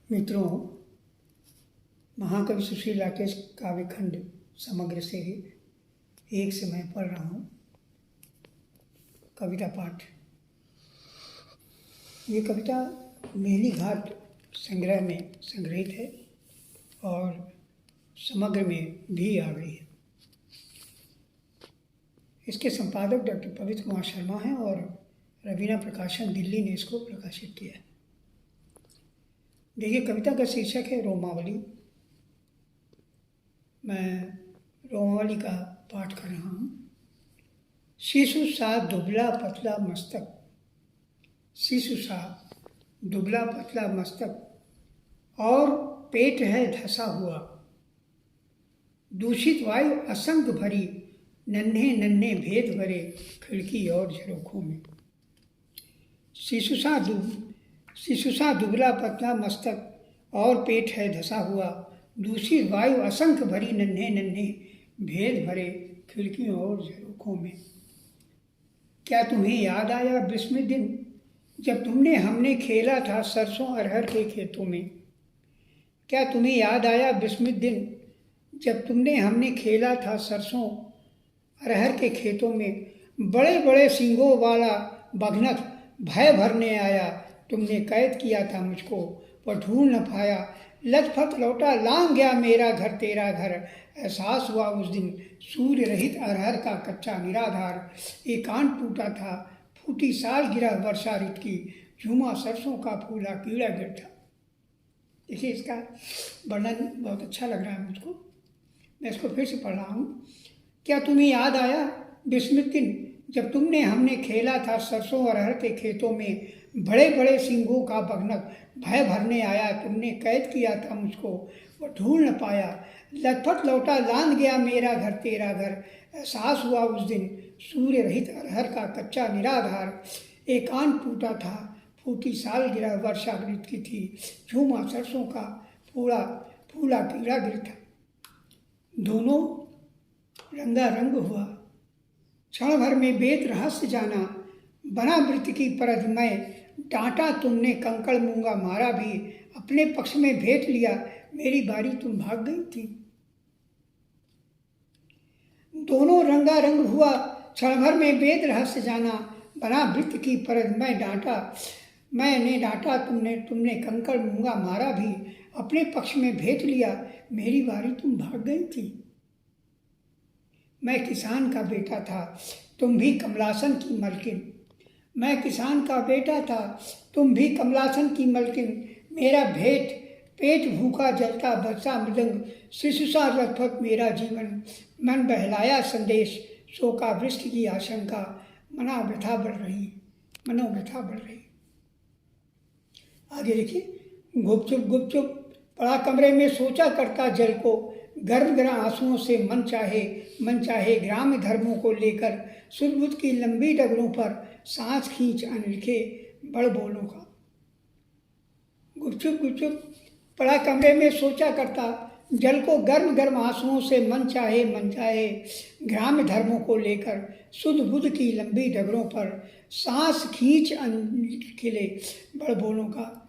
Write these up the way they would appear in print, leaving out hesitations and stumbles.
मित्रों, महाकवि सुशील राकेश काव्यखंड समग्र से एक से मैं पढ़ रहा हूँ कविता पाठ। ये कविता मेहली घाट संग्रह में संग्रहित है और समग्र में भी आ गई है। इसके संपादक डॉक्टर पवित्र कुमार शर्मा हैं और रवीना प्रकाशन दिल्ली ने इसको प्रकाशित किया है। देखिए, कविता का शीर्षक है रोमावली। मैं रोमावली का पाठ कर रहा हूँ। शिशु सा दुबला पतला मस्तक, शिशु सा दुबला पतला मस्तक और पेट है धसा हुआ, दूषित वायु असंग भरी, नन्हे नन्हे भेद भरे खिड़की और झरोखों में। शिशु सा दुबला पतला मस्तक और पेट है धसा हुआ, दूषित वायु असंख्य भरी, नन्हे नन्हे भेद भरे खिड़कियों और झरोखों में। क्या तुम्हें याद आया विस्मित दिन जब हमने खेला था सरसों अरहर के खेतों में? क्या तुम्हें याद आया विस्मित दिन जब हमने खेला था सरसों अरहर के खेतों में? बड़े बड़े सींगों वाला बघनख भय भरने आया, तुमने कैद किया था मुझको पर ढूंढ न पाया। लथपथ लौटा लांग गया मेरा घर तेरा घर, एहसास हुआ उस दिन सूर्य रहित अरहर का कच्चा निराधार। एकांत टूटा था, फूटी साल गिरा वर्षा ऋतु की, झूमा सरसों का फूला कीड़ा गिर था। देखिए, इसका वर्णन बहुत अच्छा लग रहा है मुझको। मैं इसको फिर से पढ़ रहा हूँ। क्या तुम्हें याद आया विस्मित दिन जब हमने खेला था सरसों अरहर के खेतों में? बड़े बड़े सींगों का बघनख भय भरने आया, तुमने कैद किया था मुझको वो ढूंढ न पाया। लथपथ लौटा लांद गया मेरा घर तेरा घर, एहसास हुआ उस दिन सूर्य रहित अरहर का कच्चा निराधार। एकांत टूटा था, फूटी साल गिरा वर्षा ऋतु की थी, झूमा सरसों का फूला कीड़ा गिर था। दोनों रंगा रंग हुआ, क्षण भर में वेद रहस्य जाना, बना वृत्ति की परत में डांटा तुमने कंकड़ मूंगा मारा भी, अपने पक्ष में भेंट लिया मेरी बारी तुम भाग गई थी। दोनों रंगा रंग हुआ, क्षण भर में वेद रहस्य जाना, बना वृत्ति की परत में मैंने डांटा तुमने कंकड़ मूंगा मारा भी, अपने पक्ष में भेंट लिया मेरी बारी तुम भाग गई थी। मैं किसान का बेटा था, तुम भी कमलासन की मलकिन। मैं किसान का बेटा था, तुम भी कमलासन की मलकिन। मेरा पेट भूखा जलता बरसा मृदंग, शिशु सा लथपथ मेरा जीवन। मन बहलाया संदेश शोका वृष्टि की आशंका, मनोव्यथा बढ़ रही। आगे देखिए। गुपचुप पड़ा कमरे में सोचा करता जल को, गर्म गर्म आंसुओं से मन चाहे ग्राम्य धर्मों को लेकर, सुध की लंबी डगरों पर सांस खींच अनलिखे बड़ बोलों का। गुपचुप पड़ा कमरे में सोचा करता जल को, गर्म गर्म आंसुओं से मन चाहे ग्राम्य धर्मों को लेकर, सुध बुध की लंबी डगरों पर सांस खींच अनलिखे बड़ बोलों का।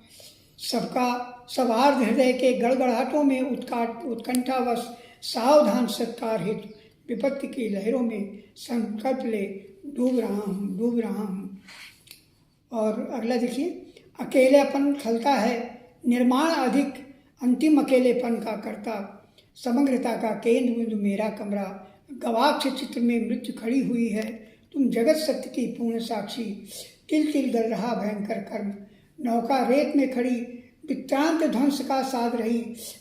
सब आर्द्र हृदय के गड़गड़ाहटों में उत्कंठावश सावधान सत्कार हित, विपत्ति की लहरों में संकल्प ले डूब रहा हूँ। और अगला देखिए। अकेलेपन खलता है निर्माण अधिक, अंतिम अकेलेपन का करता, समग्रता का केंद्र बिंदु मेरा कमरा। गवाक्ष चित्र में मृत्यु खड़ी हुई है, तुम जगत सत्य की पूर्ण साक्षी। तिल तिल गल रहा भयंकर कर्म, नौका रेत में खड़ी विक्रांत ध्वंस का साध रही।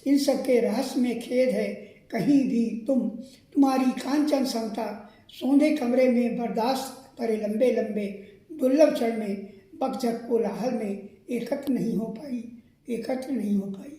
इन सबके रहस्य में खेद है कहीं भी तुम्हारी कांचन समता। सौंधे कमरे में बर्दाश्त करे लंबे दुर्लभ क्षण में, बकझक कोलाहल में एकत्र नहीं हो पाई।